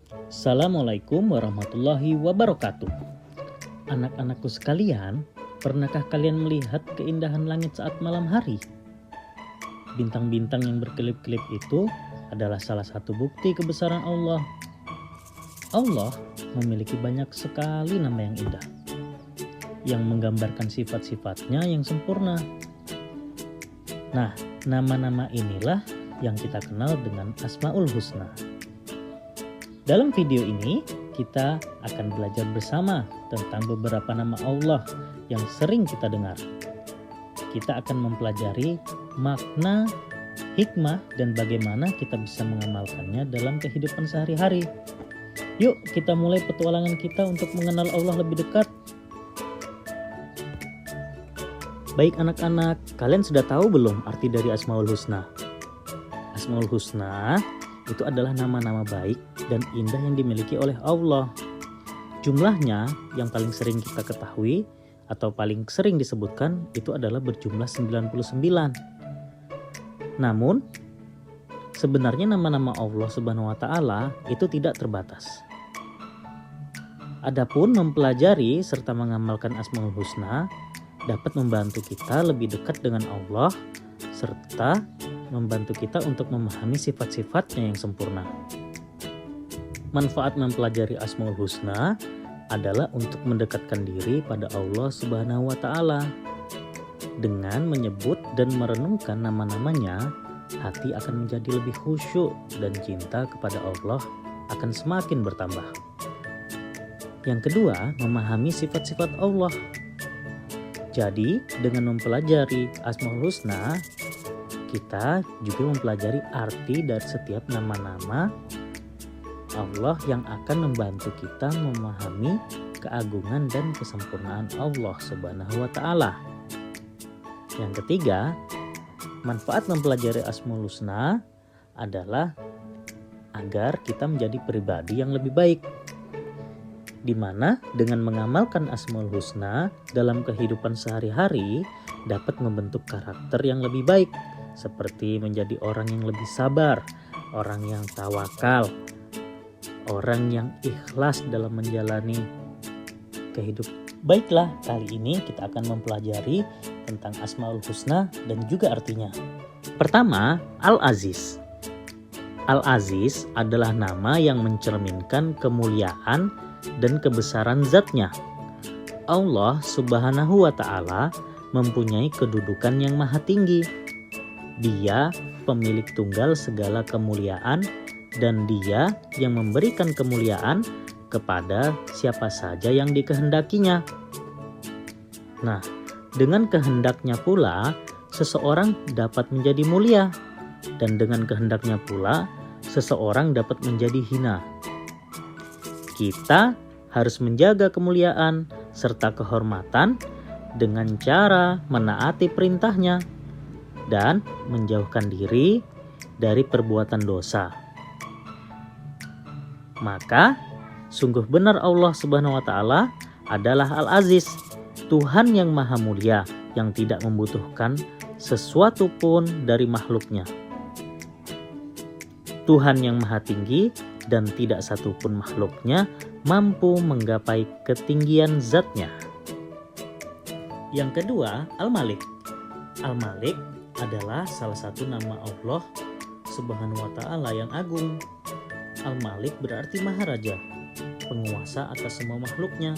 Assalamualaikum warahmatullahi wabarakatuh. Anak-anakku sekalian, pernahkah kalian melihat keindahan langit saat malam hari? Bintang-bintang yang berkelip-kelip itu adalah salah satu bukti kebesaran Allah. Allah memiliki banyak sekali nama yang indah, yang menggambarkan sifat-sifatnya yang sempurna. Nah, nama-nama inilah yang kita kenal dengan Asmaul Husna. Dalam video ini, kita akan belajar bersama tentang beberapa nama Allah yang sering kita dengar. Kita akan mempelajari makna, hikmah, dan bagaimana kita bisa mengamalkannya dalam kehidupan sehari-hari. Yuk, kita mulai petualangan kita untuk mengenal Allah lebih dekat. Baik anak-anak, kalian sudah tahu belum arti dari Asmaul Husna? Asmaul Husna itu adalah nama-nama baik dan indah yang dimiliki oleh Allah. Jumlahnya yang paling sering kita ketahui atau paling sering disebutkan itu adalah berjumlah 99. Namun, sebenarnya nama-nama Allah Subhanahu wa Ta'ala itu tidak terbatas. Adapun mempelajari serta mengamalkan Asmaul Husna dapat membantu kita lebih dekat dengan Allah serta membantu kita untuk memahami sifat-sifatnya yang sempurna. Manfaat mempelajari Asmaul Husna adalah untuk mendekatkan diri pada Allah Subhanahu wa Ta'ala. Dengan menyebut dan merenungkan nama-namanya, hati akan menjadi lebih khusyuk dan cinta kepada Allah akan semakin bertambah. Yang kedua, memahami sifat-sifat Allah. Jadi, dengan mempelajari Asmaul Husna, kita juga mempelajari arti dari setiap nama-nama Allah yang akan membantu kita memahami keagungan dan kesempurnaan Allah Subhanahu wa Ta'ala. Yang ketiga, manfaat mempelajari Asmaul Husna adalah agar kita menjadi pribadi yang lebih baik, di mana dengan mengamalkan Asmaul Husna dalam kehidupan sehari-hari dapat membentuk karakter yang lebih baik, seperti menjadi orang yang lebih sabar, orang yang tawakal, orang yang ikhlas dalam menjalani kehidupan. Baiklah, kali ini kita akan mempelajari tentang Asmaul Husna dan juga artinya. Pertama, Al-Aziz. Al-Aziz adalah nama yang mencerminkan kemuliaan dan kebesaran zatnya. Allah Subhanahu wa Ta'ala mempunyai kedudukan yang maha tinggi. Dia pemilik tunggal segala kemuliaan dan Dia yang memberikan kemuliaan kepada siapa saja yang dikehendakinya. Nah, dengan kehendaknya pula seseorang dapat menjadi mulia, dan dengan kehendaknya pula seseorang dapat menjadi hina. Kita harus menjaga kemuliaan serta kehormatan dengan cara menaati perintahnya dan menjauhkan diri dari perbuatan dosa. Maka sungguh benar Allah Subhanahu wa Ta'ala adalah Al-Aziz, Tuhan yang maha mulia yang tidak membutuhkan sesuatu pun dari makhluknya. Tuhan yang maha tinggi dan tidak satu pun makhluknya mampu menggapai ketinggian zatnya. Yang kedua, Al-Malik. Al-Malik adalah salah satu nama Allah Subhanahu wa Ta'ala yang agung. Al-Malik berarti Maharaja, penguasa atas semua makhluknya.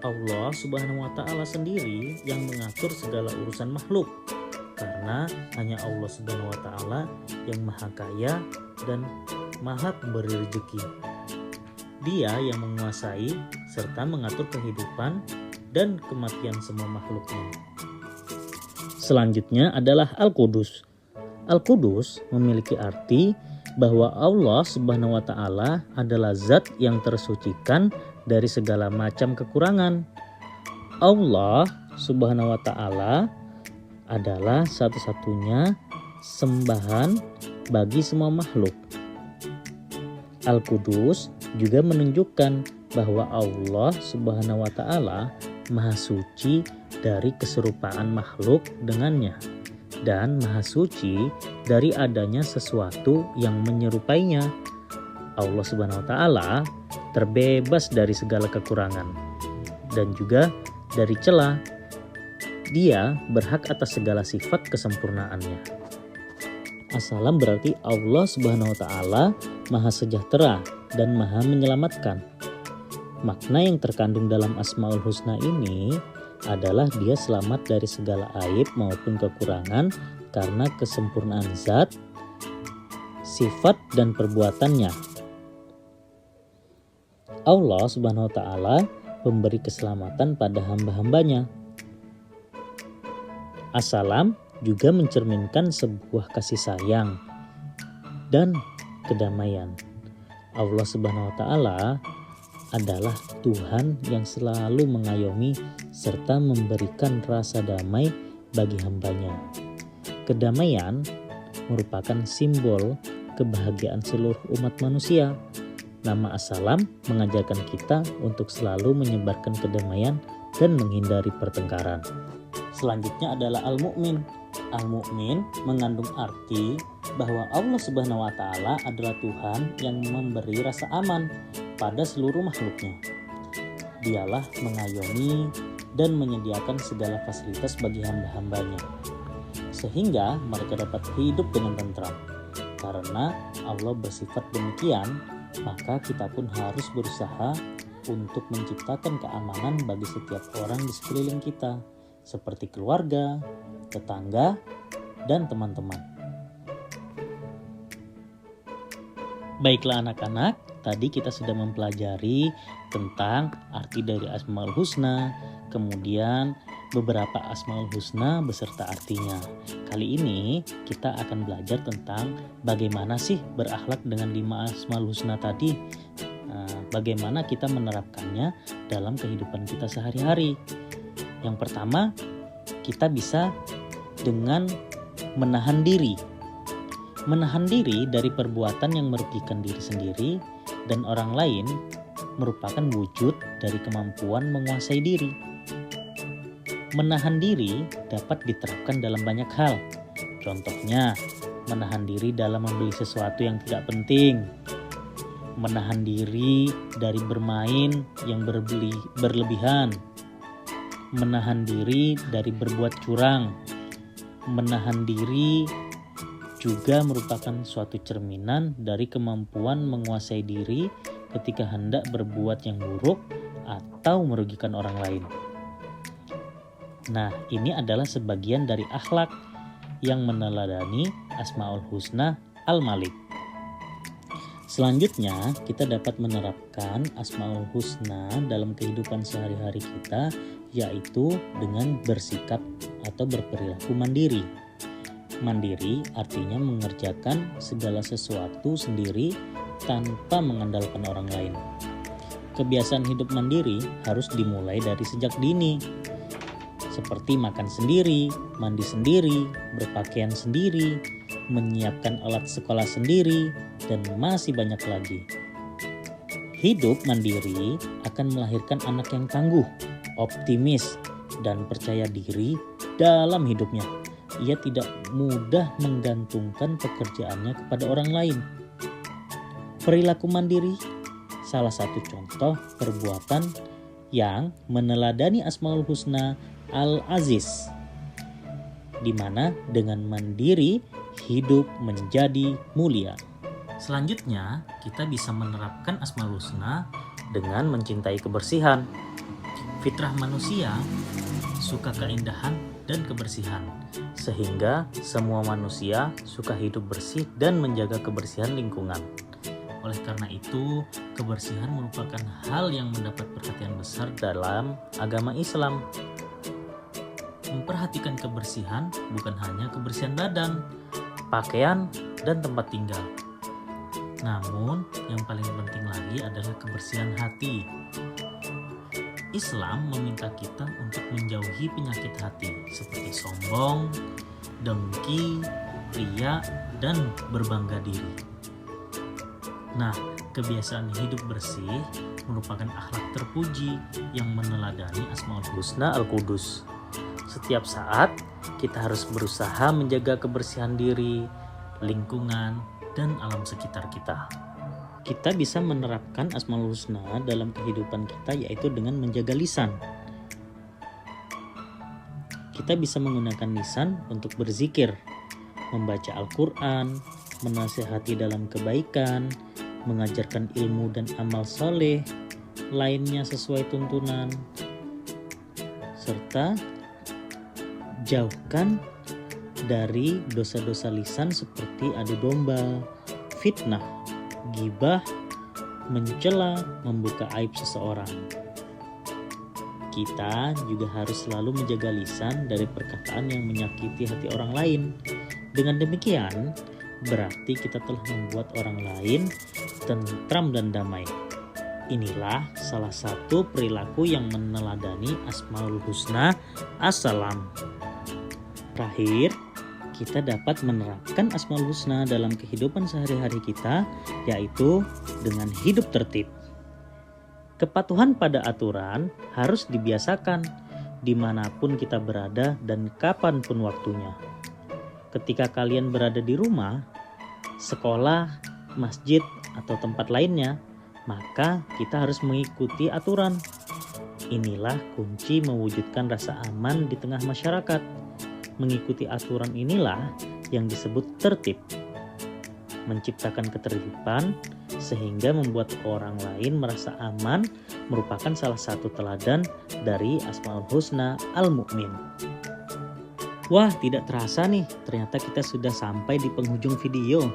Allah Subhanahu wa Ta'ala sendiri yang mengatur segala urusan makhluk, karena hanya Allah Subhanahu wa Ta'ala yang maha kaya dan maha pemberi rezeki. Dia yang menguasai serta mengatur kehidupan dan kematian semua makhluknya. Selanjutnya adalah Al-Qudus. Al-Qudus memiliki arti bahwa Allah Subhanahu wa Ta'ala adalah zat yang tersucikan dari segala macam kekurangan. Allah Subhanahu wa Ta'ala adalah satu-satunya sembahan bagi semua makhluk. Al-Qudus juga menunjukkan bahwa Allah Subhanahu wa Ta'ala maha suci dari keserupaan makhluk dengannya dan maha suci dari adanya sesuatu yang menyerupainya. Allah Subhanahu wa taala terbebas dari segala kekurangan dan juga dari celah. Dia berhak atas segala sifat kesempurnaannya. As-Salam berarti Allah Subhanahu wa taala Maha Sejahtera dan Maha Menyelamatkan. Makna yang terkandung dalam Asmaul Husna ini adalah dia selamat dari segala aib maupun kekurangan karena kesempurnaan zat, sifat, dan perbuatannya. Allah Subhanahu wa taala memberi keselamatan pada hamba-hambanya. As-Salam juga mencerminkan sebuah kasih sayang dan kedamaian. Allah Subhanahu wa taala adalah Tuhan yang selalu mengayomi serta memberikan rasa damai bagi hambanya. Kedamaian merupakan simbol kebahagiaan seluruh umat manusia. Nama As-Salam mengajarkan kita untuk selalu menyebarkan kedamaian dan menghindari pertengkaran. Selanjutnya adalah Al-Mu'min. Al-Mu'min mengandung arti bahwa Allah Subhanahu wa taala adalah Tuhan yang memberi rasa aman pada seluruh makhluknya. Dialah mengayomi dan menyediakan segala fasilitas bagi hamba-hambanya, sehingga mereka dapat hidup dengan tentram. Karena Allah bersifat demikian, maka kita pun harus berusaha untuk menciptakan keamanan bagi setiap orang di sekeliling kita, seperti keluarga, tetangga, dan teman-teman. Baiklah anak-anak, tadi kita sudah mempelajari tentang arti dari Asmaul Husna, kemudian beberapa Asmaul Husna beserta artinya. Kali ini kita akan belajar tentang bagaimana sih berakhlak dengan 5 Asmaul Husna tadi. Bagaimana kita menerapkannya dalam kehidupan kita sehari-hari. Yang pertama, kita bisa dengan menahan diri. Menahan diri dari perbuatan yang merugikan diri sendiri dan orang lain merupakan wujud dari kemampuan menguasai diri. Menahan diri dapat diterapkan dalam banyak hal. Contohnya, menahan diri dalam membeli sesuatu yang tidak penting. Menahan diri dari bermain yang berlebihan. Menahan diri dari berbuat curang. Menahan diri juga merupakan suatu cerminan dari kemampuan menguasai diri ketika hendak berbuat yang buruk atau merugikan orang lain. Nah, ini adalah sebagian dari akhlak yang meneladani Asmaul Husna Al-Malik. Selanjutnya, kita dapat menerapkan Asmaul Husna dalam kehidupan sehari-hari kita, yaitu dengan bersikap atau berperilaku mandiri. Mandiri artinya mengerjakan segala sesuatu sendiri tanpa mengandalkan orang lain. Kebiasaan hidup mandiri harus dimulai dari sejak dini, seperti makan sendiri, mandi sendiri, berpakaian sendiri, menyiapkan alat sekolah sendiri, dan masih banyak lagi. Hidup mandiri akan melahirkan anak yang tangguh, optimis, dan percaya diri dalam hidupnya. Ia tidak mudah menggantungkan pekerjaannya kepada orang lain. Perilaku mandiri salah satu contoh perbuatan yang meneladani Asmaul Husna Al-Aziz, di mana dengan mandiri hidup menjadi mulia. Selanjutnya, kita bisa menerapkan Asmaul Husna dengan mencintai kebersihan. Fitrah manusia suka keindahan dan kebersihan, sehingga semua manusia suka hidup bersih dan menjaga kebersihan lingkungan. Oleh karena itu, kebersihan merupakan hal yang mendapat perhatian besar dalam agama Islam. Memperhatikan kebersihan bukan hanya kebersihan badan, pakaian, dan tempat tinggal. Namun, yang paling penting lagi adalah kebersihan hati. Islam meminta kita untuk menjauhi penyakit hati seperti sombong, dengki, riya, dan berbangga diri. Nah, kebiasaan hidup bersih merupakan akhlak terpuji yang meneladani Asmaul Husna Al-Qudus. Setiap saat kita harus berusaha menjaga kebersihan diri, lingkungan, dan alam sekitar kita. Kita bisa menerapkan Asmaul Husna dalam kehidupan kita yaitu dengan menjaga lisan. Kita bisa menggunakan lisan untuk berzikir, membaca Al-Quran, menasihati dalam kebaikan, mengajarkan ilmu dan amal soleh lainnya sesuai tuntunan, serta jauhkan dari dosa-dosa lisan seperti adu domba, fitnah, ghibah, mencela, membuka aib seseorang. Kita juga harus selalu menjaga lisan dari perkataan yang menyakiti hati orang lain. Dengan demikian, berarti kita telah membuat orang lain tentram dan damai. Inilah salah satu perilaku yang meneladani Asmaul Husna Assalam. Terakhir, kita dapat menerapkan Asmaul Husna dalam kehidupan sehari-hari kita, yaitu dengan hidup tertib. Kepatuhan pada aturan harus dibiasakan dimanapun kita berada dan kapanpun waktunya. Ketika kalian berada di rumah, sekolah, masjid, atau tempat lainnya, maka kita harus mengikuti aturan. Inilah kunci mewujudkan rasa aman di tengah masyarakat. Mengikuti aturan inilah yang disebut tertib. Menciptakan ketertiban sehingga membuat orang lain merasa aman merupakan salah satu teladan dari Asmaul Husna Al-Mu'min. Wah, tidak terasa nih, ternyata kita sudah sampai di penghujung video.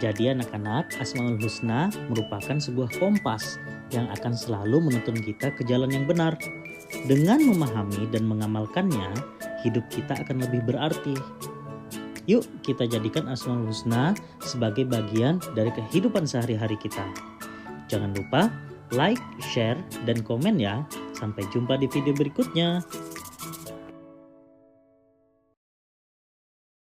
Jadi anak-anak, Asmaul Husna merupakan sebuah kompas yang akan selalu menuntun kita ke jalan yang benar. Dengan memahami dan mengamalkannya, hidup kita akan lebih berarti. Yuk kita jadikan Asmaul Husna sebagai bagian dari kehidupan sehari-hari kita. Jangan lupa like, share, dan komen ya. Sampai jumpa di video berikutnya.